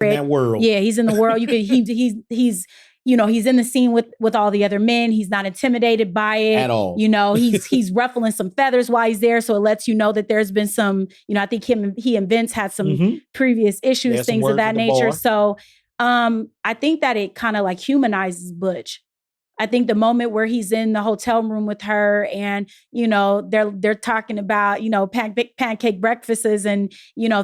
in that world. Yeah, he's in the world. You could he's he's in the scene with all the other men. He's not intimidated by it at all. He's ruffling some feathers while he's there, so it lets you know that there's been some. I think he and Vince had some previous issues, things of that nature. So, I think that it kind of like humanizes Butch. I think the moment where he's in the hotel room with her and, they're talking about, pancake breakfasts and,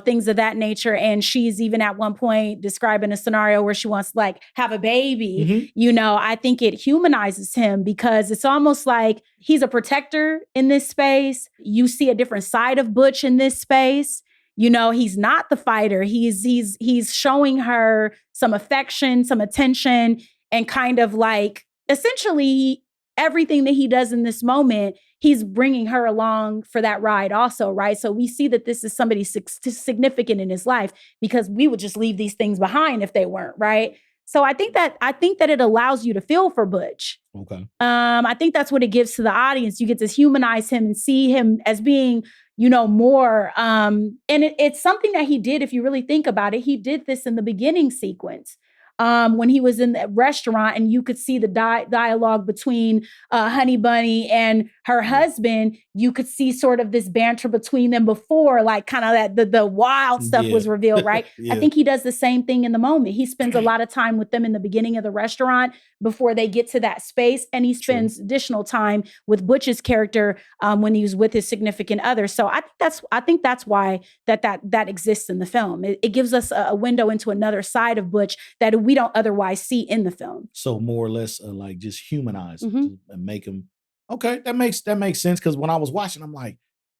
things of that nature. And she's even at one point describing a scenario where she wants to like have a baby, I think it humanizes him because it's almost like he's a protector in this space. You see a different side of Butch in this space. He's not the fighter. He's showing her some affection, some attention, and kind of like, essentially, everything that he does in this moment, he's bringing her along for that ride also, right? So we see that this is somebody significant in his life because we would just leave these things behind if they weren't, right? So I think that it allows you to feel for Butch. Okay. I think that's what it gives to the audience. You get to humanize him and see him as being, more. And it's something that he did, if you really think about it. He did this in the beginning sequence. When he was in the restaurant and you could see the dialogue between Honey Bunny and her husband, you could see sort of this banter between them before, like kind of that the wild stuff was revealed, right? I think he does the same thing in the moment. He spends a lot of time with them in the beginning of the restaurant before they get to that space. And he spends additional time with Butch's character when he was with his significant other. So I think that's why that exists in the film. It gives us a window into another side of Butch that we don't otherwise see in the film. So more or less like just humanize him and make him, okay, that makes sense. Because when I was watching, I'm like,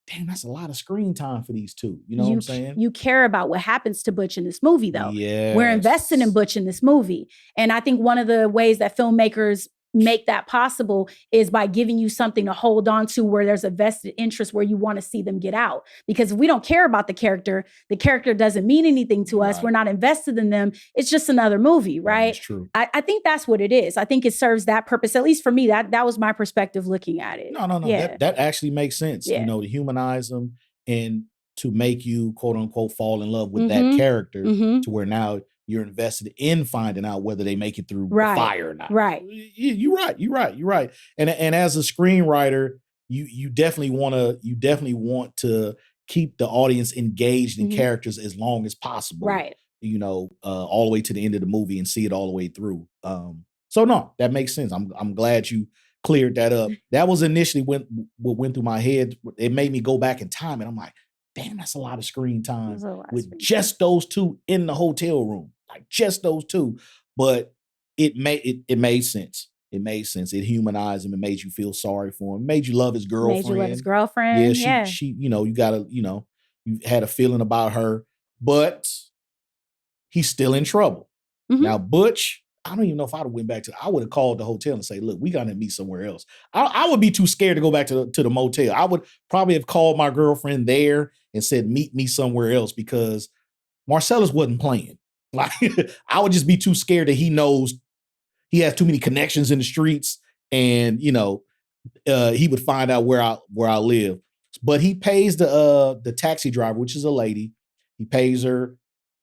damn, that's a lot of screen time for these two. You know what I'm saying? You care about what happens to Butch in this movie, though. Yeah, we're invested in Butch in this movie. And I think one of the ways that filmmakers make that possible is by giving you something to hold on to where there's a vested interest where you want to see them get out. Because if we don't care about the character doesn't mean anything to us. We're not invested in them. It's just another movie, right? That's true. I think that's what it is. I think it serves that purpose. At least for me, that was my perspective looking at it. No. Yeah. That actually makes sense. Yeah. To humanize them and to make you, quote unquote, fall in love with that character to where now you're invested in finding out whether they make it through the fire or not. Right. You're right. And as a screenwriter, you definitely want to keep the audience engaged in characters as long as possible. Right. All the way to the end of the movie and see it all the way through. So no, that makes sense. I'm glad you cleared that up. That was initially what went through my head. It made me go back in time and I'm like, damn, that's a lot of screen time with just those two in the hotel room. Like just those two. But it made sense. It made sense. It humanized him. It made you feel sorry for him. It made you love his girlfriend. Made you love his girlfriend. Yeah, she you gotta, you had a feeling about her, but he's still in trouble. Now, Butch, I don't even know if I'd have went back I would have called the hotel and say, look, we got to meet somewhere else. I would be too scared to go back to the motel. I would probably have called my girlfriend there and said, meet me somewhere else because Marcellus wasn't playing. Like, I would just be too scared that he knows he has too many connections in the streets and, he would find out where I live. But he pays the taxi driver, which is a lady. He pays her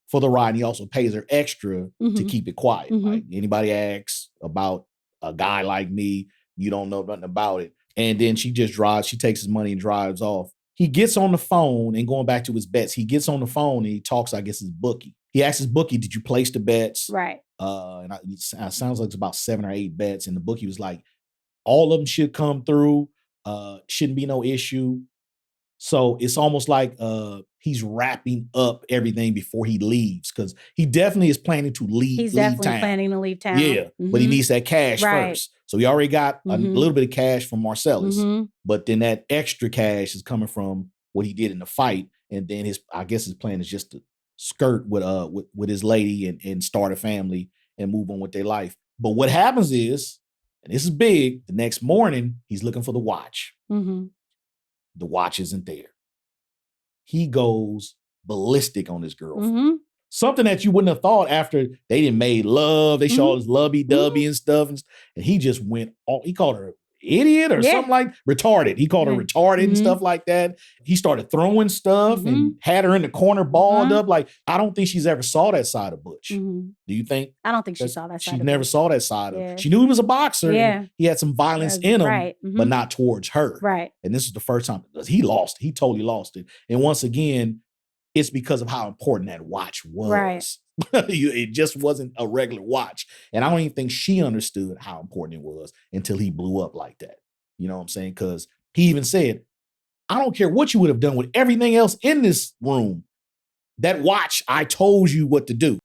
for the ride. And he also pays her extra to keep it quiet. Like anybody asks about a guy like me, you don't know nothing about it. And then she just drives. She takes his money and drives off. He gets on the phone and going back to his bets, he gets on the phone and he talks, I guess, his bookie. He asks his bookie, did you place the bets? Right. And it sounds like it's about 7 or 8 bets. And the bookie was like, all of them should come through. Shouldn't be no issue. So it's almost like he's wrapping up everything before he leaves because he definitely is planning to leave. He's definitely planning to leave town. Yeah, but he needs that cash first. So he already got a little bit of cash from Marcellus, but then that extra cash is coming from what he did in the fight. And then his plan is just to skirt with his lady and start a family and move on with their life. But what happens is, and this is big, the next morning he's looking for the watch. The watch isn't there. He goes ballistic on his girlfriend. Something that you wouldn't have thought after they didn't made love. They showed his lovey-dovey and stuff. And he just went all, he called her idiot or something like retarded. He called her retarded and stuff like that. He started throwing stuff and had her in the corner balled up. Like, I don't think she's ever saw that side of Butch. Do you think? I don't think she saw that side. She never saw that side of him. She knew he was a boxer. And he had some violence in him, but not towards her. Right. And this was the first time he lost. He totally lost it. And once again, it's because of how important that watch was. Right. It just wasn't a regular watch. And I don't even think she understood how important it was until he blew up like that. You know what I'm saying? Because he even said, I don't care what you would have done with everything else in this room. That watch, I told you what to do.